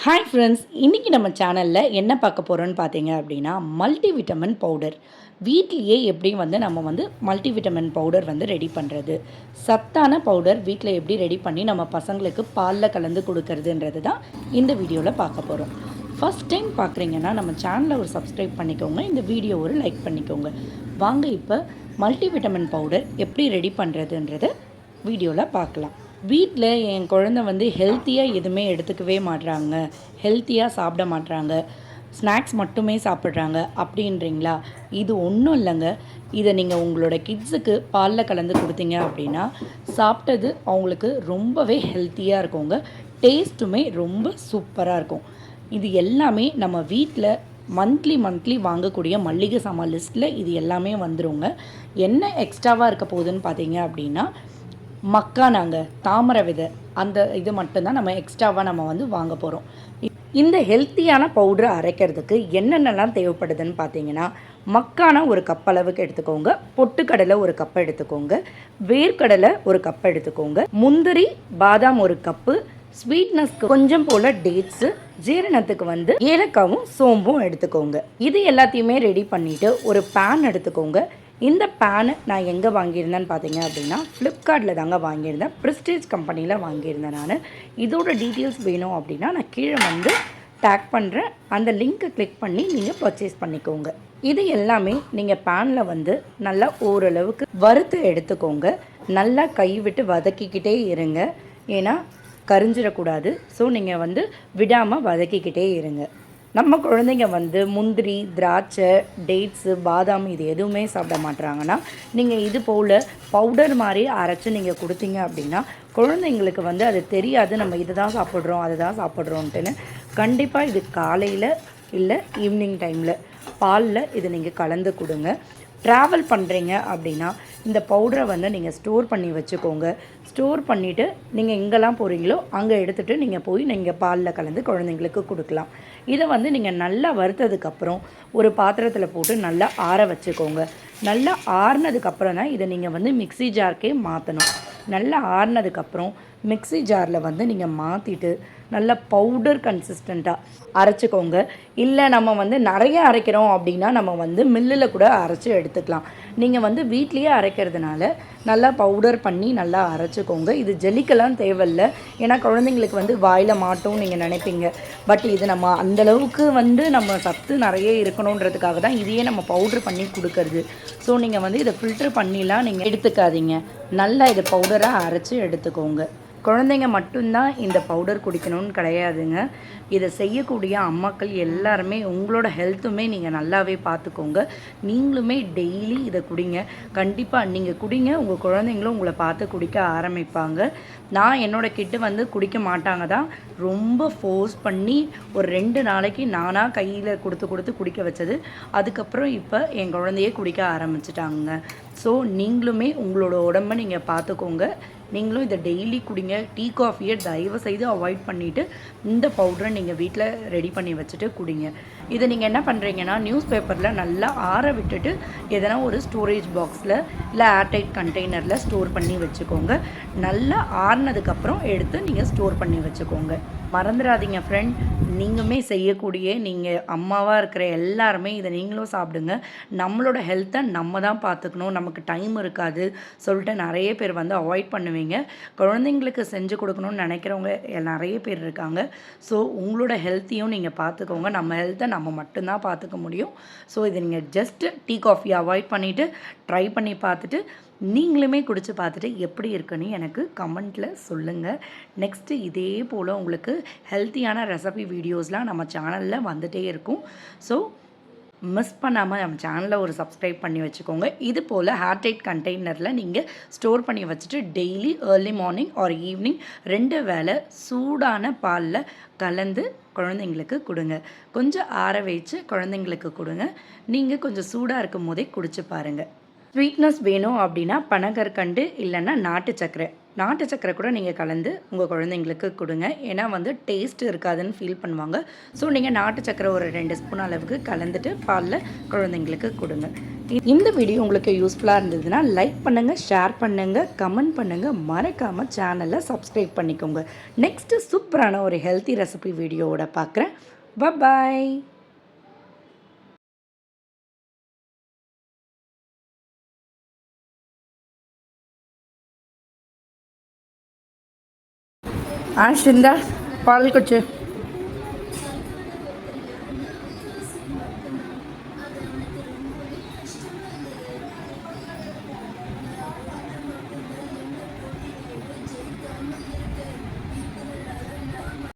Hi friends, இன்றைக்கி நம்ம சேனலில் என்ன பார்க்க போகிறோன்னு பார்த்தீங்க அப்படின்னா மல்டிவிட்டமின் பவுடர் வீட்லேயே எப்படி நம்ம மல்டிவிட்டமின் பவுடர் ரெடி பண்ணுறது, சத்தான பவுடர் வீட்டில் எப்படி ரெடி பண்ணி நம்ம பசங்களுக்கு பாலில் கலந்து கொடுக்கறதுன்றது தான் இந்த வீடியோவில் பார்க்க போகிறோம். ஃபஸ்ட் டைம் பார்க்குறீங்கன்னா நம்ம சேனலை ஒரு சப்ஸ்கிரைப் பண்ணிக்கோங்க, இந்த வீடியோ ஒரு லைக் பண்ணிக்கோங்க. வாங்க இப்போ மல்டிவிட்டமின் பவுடர் எப்படி ரெடி பண்ணுறதுன்றதை வீடியோவில் பார்க்கலாம். வீட்டில் என் குழந்தை ஹெல்த்தியாக எதுவுமே எடுத்துக்கவே மாட்றாங்க, ஹெல்த்தியாக சாப்பிட மாட்றாங்க, ஸ்நாக்ஸ் மட்டுமே சாப்பிட்றாங்க அப்படின்றீங்களா? இது ஒன்றும் இல்லைங்க. இதை நீங்கள் உங்களோட கிட்ஸுக்கு பாலில் கலந்து கொடுத்தீங்க அப்படின்னா சாப்பிட்டது அவங்களுக்கு ரொம்பவே ஹெல்த்தியாக இருக்குங்க, டேஸ்ட்டுமே ரொம்ப சூப்பராக இருக்கும். இது எல்லாமே நம்ம வீட்டில் மந்த்லி வாங்கக்கூடிய மளிகை சாமான் லிஸ்ட்டில் இது எல்லாமே வந்துருங்க. என்ன எக்ஸ்ட்ராவாக இருக்க போகுதுன்னு பார்த்தீங்க அப்படின்னா மக்கானாங்க, தாமரை விதை, அந்த இது மட்டும்தான் நம்ம எக்ஸ்ட்ராவாக நம்ம வாங்க போகிறோம். இந்த ஹெல்த்தியான பவுடரை அரைக்கிறதுக்கு என்னென்னலாம் தேவைப்படுதுன்னு பார்த்தீங்கன்னா மக்கானா ஒரு கப் அளவுக்கு எடுத்துக்கோங்க, பொட்டுக்கடலை ஒரு கப் எடுத்துக்கோங்க, வேர்க்கடலை ஒரு கப் எடுத்துக்கோங்க, முந்திரி பாதாம் ஒரு கப்பு, ஸ்வீட்னஸ்க்கு கொஞ்சம் போல் டேட்ஸு, ஜீரணத்துக்கு ஏலக்காவும் சோம்பும் எடுத்துக்கோங்க. இது எல்லாத்தையுமே ரெடி பண்ணிவிட்டு ஒரு பேன் எடுத்துக்கோங்க. இந்த பேனை நான் எங்கே வாங்கியிருந்தேன்னு பார்த்தீங்க அப்படின்னா ஃப்ளிப்கார்ட்டில் தாங்க வாங்கியிருந்தேன், ப்ரெஸ்டீஜ் கம்பெனியில் வாங்கியிருந்தேன். நான் இதோட டீட்டெயில்ஸ் வேணும் அப்படின்னா நான் கீழே டேக் பண்ணுறேன், அந்த லிங்க்கை கிளிக் பண்ணி நீங்கள் பர்ச்சேஸ் பண்ணிக்கோங்க. இது எல்லாமே நீங்கள் பேனில் நல்லா ஓரளவுக்கு வறுத்து எடுத்துக்கோங்க. நல்லா கை விட்டு வதக்கிக்கிட்டே இருங்க, ஏன்னா கரிஞ்சிடக்கூடாது. ஸோ நீங்கள் விடாமல் வதக்கிக்கிட்டே இருங்க. நம்ம குழந்தைங்க முந்திரி, திராட்சை, டேட்ஸு, பாதாம் இது எதுவுமே சாப்பிட மாட்டுறாங்கன்னா நீங்கள் இது போல் பவுடர் மாதிரி அரைச்சி நீங்கள் கொடுத்தீங்க அப்படின்னா குழந்தைங்களுக்கு அது தெரியாது நம்ம இதை தான் சாப்பிட்றோம் அதை தான் சாப்பிட்றோன்ட்டுன்னு. கண்டிப்பாக இது காலையில் இல்லை ஈவினிங் டைமில் பாலில் இது நீங்கள் கலந்து கொடுங்க. ட்ராவல் பண்ணுறீங்க அப்படின்னா இந்த பவுடரை நீங்கள் ஸ்டோர் பண்ணி வச்சுக்கோங்க. ஸ்டோர் பண்ணிவிட்டு நீங்கள் எங்கெல்லாம் போகிறீங்களோ அங்கே எடுத்துகிட்டு நீங்கள் போய் நீங்கள் பாலில் கலந்து குழந்தைங்களுக்கு கொடுக்கலாம். இதை நீங்கள் நல்லா வறுத்ததுக்கப்புறம் ஒரு பாத்திரத்தில் போட்டு நல்லா ஆற வச்சுக்கோங்க. நல்லா ஆறுனதுக்கப்புறம் தான் இதை நீங்கள் மிக்ஸி ஜார்க்கே மாற்றணும். நல்லா ஆறுனதுக்கப்புறம் மிக்ஸி ஜாரில் நீங்கள் மாற்றிட்டு நல்லா பவுடர் கன்சிஸ்டண்ட்டாக அரைச்சிக்கோங்க. இல்லை நம்ம நிறைய அரைக்கிறோம் அப்படின்னா நம்ம மில்லில் கூட அரைச்சி எடுத்துக்கலாம். நீங்கள் வீட்லேயே அரைக்கிறதுனால நல்லா பவுடர் பண்ணி நல்லா அரைச்சிக்கோங்க. இது ஜெலிக்கெல்லாம் தேவையில்லை, ஏன்னா குழந்தைங்களுக்கு வாயில் மாட்டோம் நீங்கள் நினைப்பீங்க. பட் இது நம்ம அந்தளவுக்கு நம்ம சத்து நிறைய இருக்கணுன்றதுக்காக தான் இதையே நம்ம பவுட்ரு பண்ணி கொடுக்கறது. ஸோ நீங்கள் இதை ஃபில்ட்ரு பண்ணிலாம் நீங்கள் எடுத்துக்காதீங்க, நல்லா இதை பவுடராக அரைச்சி எடுத்துக்கோங்க. குழந்தைங்க மட்டும்தான் இந்த பவுடர் குடிக்கணும்னு கிடையாதுங்க. இதை செய்யக்கூடிய அம்மாக்கள் எல்லாருமே உங்களோட ஹெல்த்துமே நீங்கள் நல்லாவே பார்த்துக்கோங்க. நீங்களுமே டெய்லி இதை குடிங்க. கண்டிப்பாக நீங்கள் குடிங்க, உங்கள் குழந்தைங்களும் உங்களை பார்த்து குடிக்க ஆரம்பிப்பாங்க. நான் என்னோடய கிட்டு குடிக்க மாட்டாங்க தான், ரொம்ப ஃபோர்ஸ் பண்ணி ஒரு 2 நாளைக்கு நானாக கையில் கொடுத்து குடிக்க வச்சது. அதுக்கப்புறம் இப்போ என் குழந்தையே குடிக்க ஆரம்பிச்சிட்டாங்க. ஸோ நீங்களுமே உங்களோட உடம்பை நீங்கள் பார்த்துக்கோங்க. நீங்களும் இதை டெய்லி குடிங்க. டீ காஃபியை தயவு செய்து அவாய்ட் பண்ணிவிட்டு இந்த பவுடரை நீங்கள் வீட்டில் ரெடி பண்ணி வச்சுட்டு குடிங்க. இதை நீங்கள் என்ன பண்ணுறீங்கன்னா நியூஸ் பேப்பரில் நல்லா ஆற விட்டுட்டு எதனா ஒரு ஸ்டோரேஜ் பாக்ஸில் இல்லை ஏர்டைட் கண்டெய்னரில் ஸ்டோர் பண்ணி வச்சுக்கோங்க. நல்லா ஆறுனதுக்கப்புறம் எடுத்து நீங்கள் ஸ்டோர் பண்ணி வச்சுக்கோங்க. மறந்துடாதீங்க ஃப்ரெண்ட், நீங்களுமே செய்யக்கூடிய நீங்கள் அம்மாவாக இருக்கிற எல்லாருமே இதை நீங்களும் சாப்பிடுங்க. நம்மளோட ஹெல்த்தை நம்ம தான் பார்த்துக்கணும், நமக்கு டைம் இருக்காது சொல்லிட்டு நிறைய பேர் அவாய்ட் பண்ணுவீங்க. குழந்தைங்களுக்கு செஞ்சு கொடுக்கணும்னு நினைக்கிறவங்க நிறைய பேர் இருக்காங்க. ஸோ உங்களோட ஹெல்த்தையும் நீங்கள் பார்த்துக்கோங்க. நம்ம ஹெல்த்தை நம்ம மட்டும்தான் பார்த்துக்க முடியும். ஸோ இதை நீங்கள் ஜஸ்ட்டு டீ காஃபி அவாய்ட் பண்ணிவிட்டு ட்ரை பண்ணி பார்த்துட்டு நீங்களுமே குடிச்சு பார்த்துட்டு எப்படி இருக்குன்னு எனக்கு கமெண்ட்டில் சொல்லுங்கள். நெக்ஸ்ட்டு இதே போல் உங்களுக்கு ஹெல்த்தியான ரெசிபி வீடியோஸ்லாம் நம்ம சேனலில் வந்துகிட்டே இருக்கும். ஸோ மிஸ் பண்ணாமல் நம்ம சேனலில் ஒரு சப்ஸ்கிரைப் பண்ணி வச்சுக்கோங்க. இது போல் ஏர்டைட் கண்டெய்னரில் நீங்கள் ஸ்டோர் பண்ணி வச்சுட்டு daily early morning or evening 2 வேளை சூடான பாலில் கலந்து குழந்தைங்களுக்கு கொடுங்க. கொஞ்சம் ஆற வச்சு குழந்தைங்களுக்கு கொடுங்க. நீங்கள் கொஞ்சம் சூடாக இருக்கும் போதே குடிச்சு பாருங்கள். ஸ்வீட்னஸ் வேணும் அப்படின்னா பனகற்கண்டு இல்லைன்னா நாட்டு சர்க்கரை நாட்டு சக்கரை கூட நீங்கள் கலந்து உங்கள் குழந்தைங்களுக்கு கொடுங்க. ஏன்னா வந்து டேஸ்ட் இருக்காதுன்னு ஃபீல் பண்ணுவாங்க. ஸோ நீங்கள் நாட்டு சக்கரை ஒரு 2 ஸ்பூன் அளவுக்கு கலந்துட்டு பாலில் குழந்தைங்களுக்கு கொடுங்க. இந்த வீடியோ உங்களுக்கு யூஸ்ஃபுல்லாக இருந்ததுன்னா லைக் பண்ணுங்கள், ஷேர் பண்ணுங்கள், கமெண்ட் பண்ணுங்கள், மறக்காமல் சேனலை சப்ஸ்கிரைப் பண்ணிக்கோங்க. நெக்ஸ்ட்டு சூப்பரான ஒரு ஹெல்த்தி ரெசிபி வீடியோவோட பார்க்குறேன். பாய். ஆஷிந்தா பால் குடிச்சு